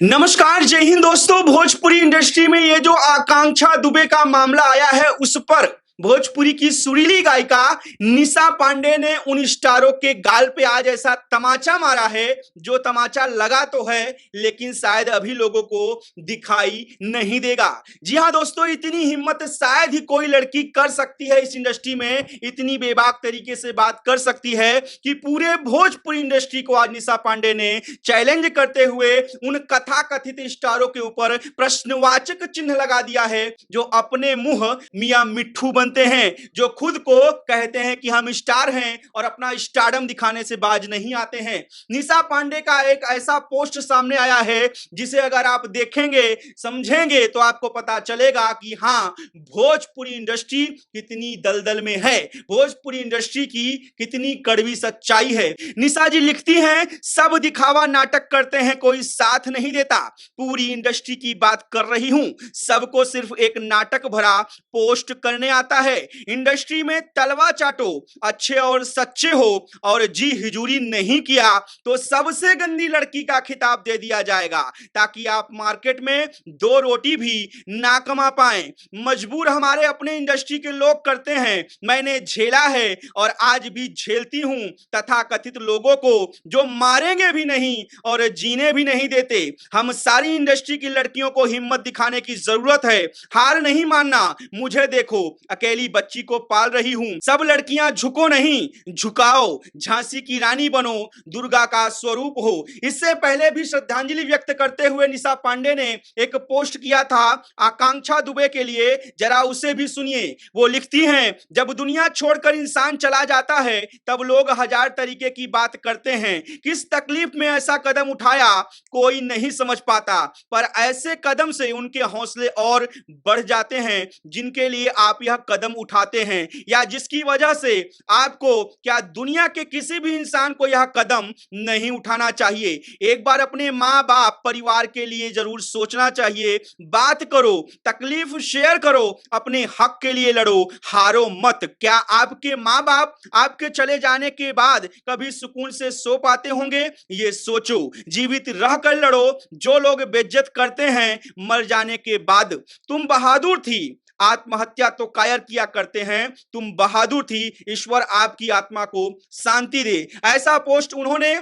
नमस्कार, जय हिंद दोस्तों। भोजपुरी इंडस्ट्री में ये जो आकांक्षा दुबे का मामला आया है, उस पर भोजपुरी की सुरीली गायिका निशा पांडे ने उन स्टारों के गाल पे आज ऐसा तमाचा मारा है जो तमाचा लगा तो है, लेकिन शायद अभी लोगों को दिखाई नहीं देगा। जी हाँ दोस्तों, इतनी हिम्मत शायद ही कोई लड़की कर सकती है इस इंडस्ट्री में, इतनी बेबाक तरीके से बात कर सकती है कि पूरे भोजपुरी इंडस्ट्री को आज निशा पांडे ने चैलेंज करते हुए उन कथा कथित स्टारों के ऊपर प्रश्नवाचक चिन्ह लगा दिया है, जो अपने मुंह मियां मिट्ठू बनते हैं, जो खुद को कहते हैं कि हम स्टार हैं और अपना स्टारडम दिखाने से बाज नहीं आते हैं। निशा पांडे का एक ऐसा पोस्ट सामने आया है जिसे अगर आप देखेंगे, समझेंगे तो आपको पता चलेगा कि हाँ, भोजपुरी इंडस्ट्री कितनी दलदल में है, भोजपुरी इंडस्ट्री की कितनी कड़वी सच्चाई है। निशा जी लिखती हैं, सब दिखावा नाटक करते हैं, कोई साथ नहीं देता। पूरी इंडस्ट्री की बात कर रही हूं, सबको सिर्फ एक नाटक भरा पोस्ट करने आता है। इंडस्ट्री में तलवा चाटो, अच्छे और सच्चे हो, और जी हुजूरी नहीं किया तो सबसे गंदी लड़की का खिताब दे दिया जाएगा, ताकि आप मार्केट में दो रोटी भी ना कमा पाएं। मजबूर हमारे अपने इंडस्ट्री के लोग करते हैं, मैंने झेला है और आज भी झेलती हूं तथा कथित लोगों को जो मारेंगे भी नहीं और जीने भी नहीं देते। हम सारी इंडस्ट्री की लड़कियों को हिम्मत दिखाने की जरूरत है, हार नहीं मानना। मुझे देखो, अकेली बच्ची को पाल रही हूं, सब लड़कियां झुको नहीं, झुकाओ, झांसी की रानी बनो, दुर्गा का स्वरूप हो। इससे पहले भी श्रद्धांजलि व्यक्त करते हुए निशा पांडे ने एक पोस्ट किया था आकांक्षा दुबे के लिए, जरा उसे भी सुनिए। वो लिखती हैं, जब दुनिया छोड़कर इंसान चला जाता है तब लोग हजार तरीके की बात करते हैं, किस तकलीफ में ऐसा कदम उठाया कोई नहीं समझ पाता, पर ऐसे कदम से उनके हौसले और बढ़ जाते हैं जिनके लिए आप यह कदम उठाते हैं, या जिसकी वजह से आपको क्या दुनिया के किसी भी इंसान को यह कदम नहीं उठाना चाहिए। एक बार अपने माँ बाप परिवार के लिए जरूर सोचना चाहिए। बात करो, तकलीफ शेयर करो, अपने हक के लिए लड़ो, हारो मत। क्या आपके माँ बाप आपके चले जाने के बाद कभी सुकून से सो पाते होंगे? ये सोचो। जीवित रहकर लड़ो, जो लोग बेइज्जत करते हैं मर जाने के बाद। तुम बहादुर थी, आत्महत्या तो कायर किया करते हैं, तुम बहादुर थी, ईश्वर आपकी आत्मा को शांति दे। ऐसा पोस्ट उन्होंने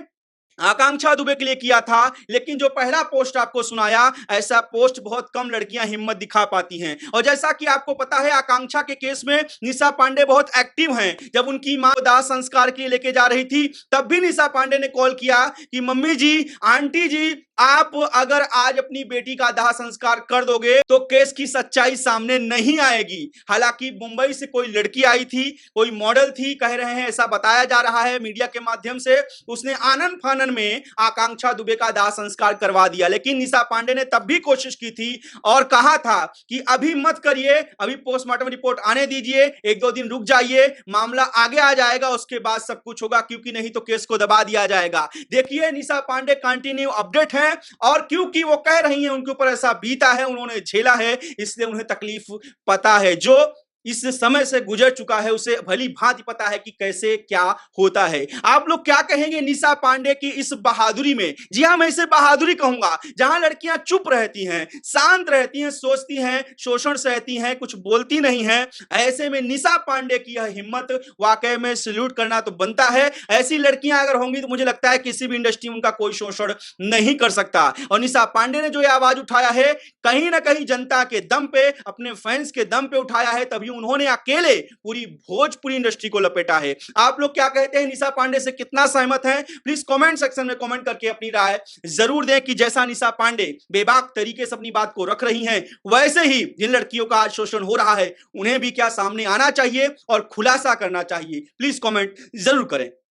आकांक्षा दुबे के लिए किया था, लेकिन जो पहला पोस्ट आपको सुनाया, ऐसा पोस्ट बहुत कम लड़कियां हिम्मत दिखा पाती हैं। और जैसा कि आपको पता है, आकांक्षा के केस में निशा पांडे बहुत एक्टिव हैं। जब उनकी मां दाह संस्कार के लिए लेके जा रही थी, तब भी निशा पांडे ने कॉल किया कि मम्मी जी, आंटी जी, आप अगर आज अपनी बेटी का दाह संस्कार कर दोगे तो केस की सच्चाई सामने नहीं आएगी। हालांकि मुंबई से कोई लड़की आई थी, कोई मॉडल थी, कह रहे हैं, ऐसा बताया जा रहा है मीडिया के माध्यम से, उसने आनन फानन में आकांक्षा दुबे का दाह संस्कार करवा दिया। लेकिन निशा पांडे ने तब भी कोशिश की थी और कहा था कि अभी मत करिए, अभी पोस्टमार्टम रिपोर्ट आने दीजिए, एक दो दिन रुक जाइए, मामला आगे आ जाएगा, उसके बाद सब कुछ होगा, क्योंकि नहीं तो केस को दबा दिया जाएगा। देखिए, निशा पांडे कंटिन्यू अपडेट है, और क्योंकि वो कह रही हैं उनके ऊपर ऐसा बीता है, उन्होंने झेला है, इसलिए उन्हें तकलीफ पता है। जो इस समय से गुजर चुका है उसे भली भांति पता है कि कैसे क्या होता है। आप लोग क्या कहेंगे निशा पांडे की इस बहादुरी में? जी हां, मैं इसे बहादुरी कहूंगा। जहां लड़कियां चुप रहती हैं, शांत रहती हैं, सोचती हैं, शोषण सहती हैं, कुछ बोलती नहीं हैं, ऐसे में निशा पांडे की यह हिम्मत वाकई में सैल्यूट करना तो बनता है। ऐसी लड़कियां अगर होंगी तो मुझे लगता है किसी भी इंडस्ट्री में उनका कोई शोषण नहीं कर सकता। और निशा पांडे ने जो यह आवाज उठाया है, कहीं ना कहीं जनता के दम पे, अपने फैंस के दम पे उठाया है, तभी उन्होंने अकेले पूरी भोजपुरी इंडस्ट्री को लपेटा है। आप लोग क्या कहते हैं, निशा पांडे से कितना सहमत हैं? प्लीज कमेंट सेक्शन में कमेंट करके अपनी राय जरूर दें कि जैसा निशा पांडे बेबाक तरीके से अपनी बात को रख रही हैं, वैसे ही जिन लड़कियों का आज शोषण हो रहा है, उन्हें भी क्या सामने आना चाहिए और खुलासा करना चाहिए? प्लीज कमेंट जरूर करें।